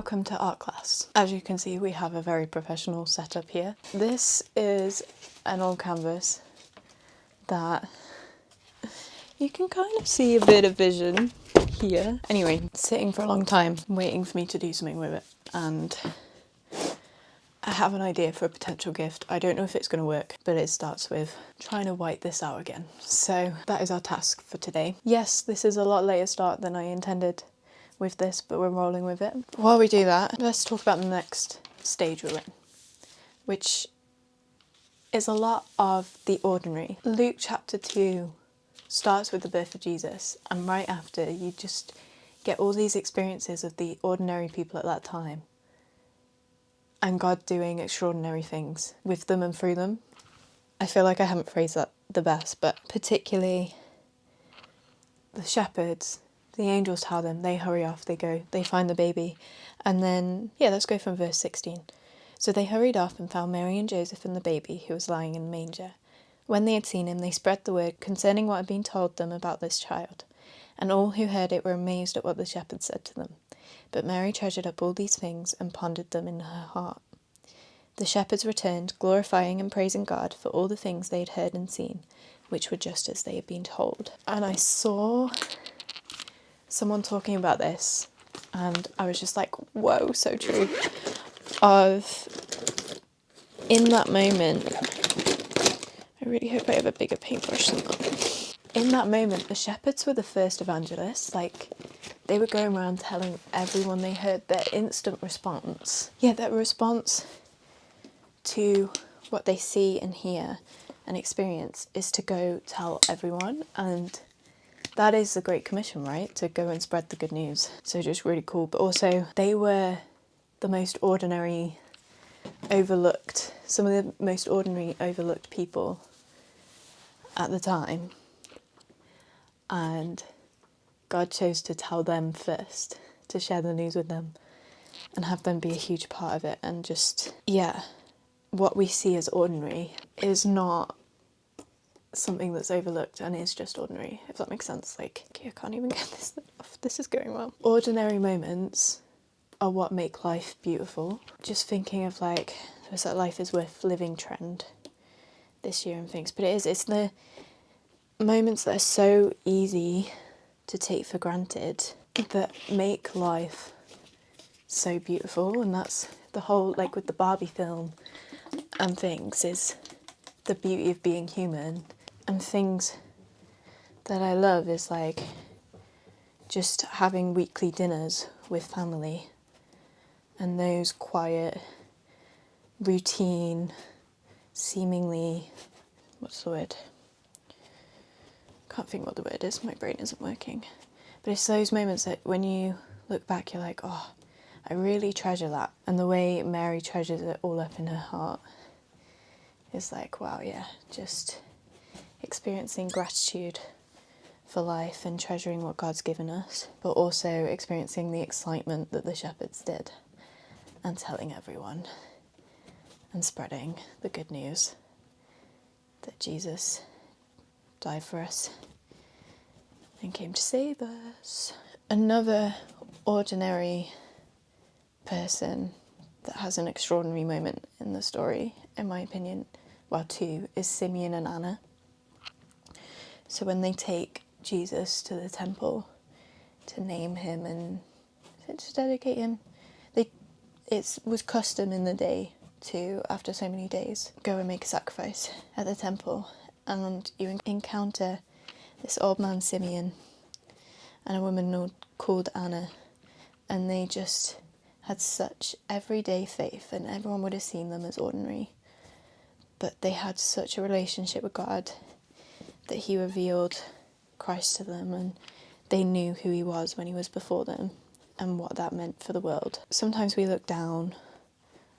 Welcome to art class. As you can see, we have a very professional setup here. This is an old canvas that you can kind of see a bit of vision here. Anyway, sitting for a long time, waiting for me to do something with it, and I have an idea for a potential gift. I don't know if it's going to work, but it starts with trying to white this out again. So that is our task for today. Yes, this is a lot later start than I intended with this, but we're rolling with it. While we do that, let's talk about the next stage we're in, which is a lot of the ordinary. Luke chapter 2 starts with the birth of Jesus, and right after you just get all these experiences of the ordinary people at that time and God doing extraordinary things with them and through them. I feel like I haven't phrased that the best, but particularly the shepherds, the angels tell them, they hurry off, they go, they find the baby. And then, let's go from verse 16. So they hurried off and found Mary and Joseph and the baby who was lying in the manger. When they had seen him, they spread the word concerning what had been told them about this child. And all who heard it were amazed at what the shepherds said to them. But Mary treasured up all these things and pondered them in her heart. The shepherds returned, glorifying and praising God for all the things they had heard and seen, which were just as they had been told. And I saw someone talking about this, and I was just like, whoa, so true. In that moment, I really hope I have a bigger paintbrush than that. In that moment, the shepherds were the first evangelists. Like, they were going around telling everyone they heard. Their instant response. Their response to what they see and hear and experience is to go tell everyone. And that is the Great Commission, right? To go and spread the good news. So just really cool. But also, they were the most ordinary, overlooked, some of the most ordinary, overlooked people at the time. And God chose to tell them first, to share the news with them and have them be a huge part of it. And just, what we see as ordinary is not something that's overlooked and is just ordinary, if that makes sense. Like, I can't even get this off. This is going well. Ordinary moments are what make life beautiful. Just thinking of there's that life is worth living trend this year and things, but it's the moments that are so easy to take for granted that make life so beautiful. And that's the whole, with the Barbie film and things, is the beauty of being human. And things that I love is just having weekly dinners with family and those quiet, routine, seemingly, what's the word? Can't think what the word is, my brain isn't working. But it's those moments that when you look back, you're like, oh, I really treasure that. And the way Mary treasures it all up in her heart is wow, just experiencing gratitude for life and treasuring what God's given us, but also experiencing the excitement that the shepherds did and telling everyone and spreading the good news that Jesus died for us and came to save us. Another ordinary person that has an extraordinary moment in the story, in my opinion, two, is Simeon and Anna. So when they take Jesus to the temple to name him and to dedicate him, it was custom in the day to, after so many days, go and make a sacrifice at the temple. And you encounter this old man Simeon and a woman called Anna, and they just had such everyday faith, and everyone would have seen them as ordinary, but they had such a relationship with God that he revealed Christ to them, and they knew who he was when he was before them and what that meant for the world. Sometimes we look down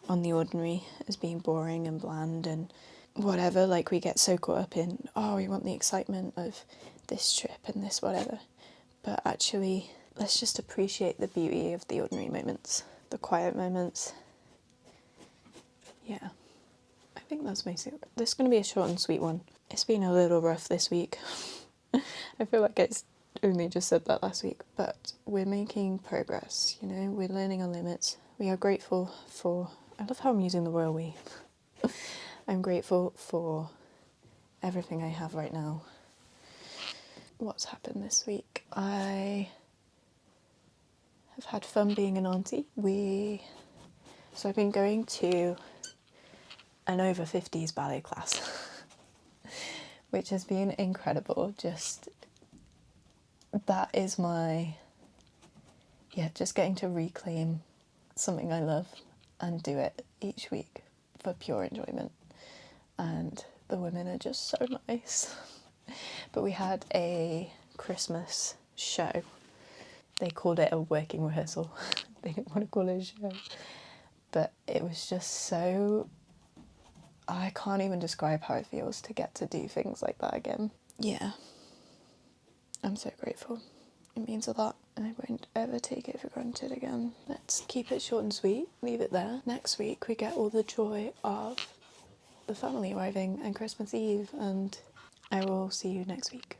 on the ordinary as being boring and bland and whatever, we get so caught up in, we want the excitement of this trip and this whatever. But actually, let's just appreciate the beauty of the ordinary moments, the quiet moments. I think that's basically this is going to be a short and sweet one. It's been a little rough this week. I feel like it's only just said that last week, but we're making progress, you know, we're learning our limits. We are grateful for, I love how I'm using the royal we. I'm grateful for everything I have right now. What's happened this week? I have had fun being an auntie. So I've been going to an over 50s ballet class, which has been incredible. Just that is just getting to reclaim something I love and do it each week for pure enjoyment. And the women are just so nice. But we had a Christmas show. They called it a working rehearsal. They didn't want to call it a show. But it was just so... I can't even describe how it feels to get to do things like that again. Yeah. I'm so grateful. It means a lot, and I won't ever take it for granted again. Let's keep it short and sweet, leave it there. Next week we get all the joy of the family arriving and Christmas Eve, and I will see you next week.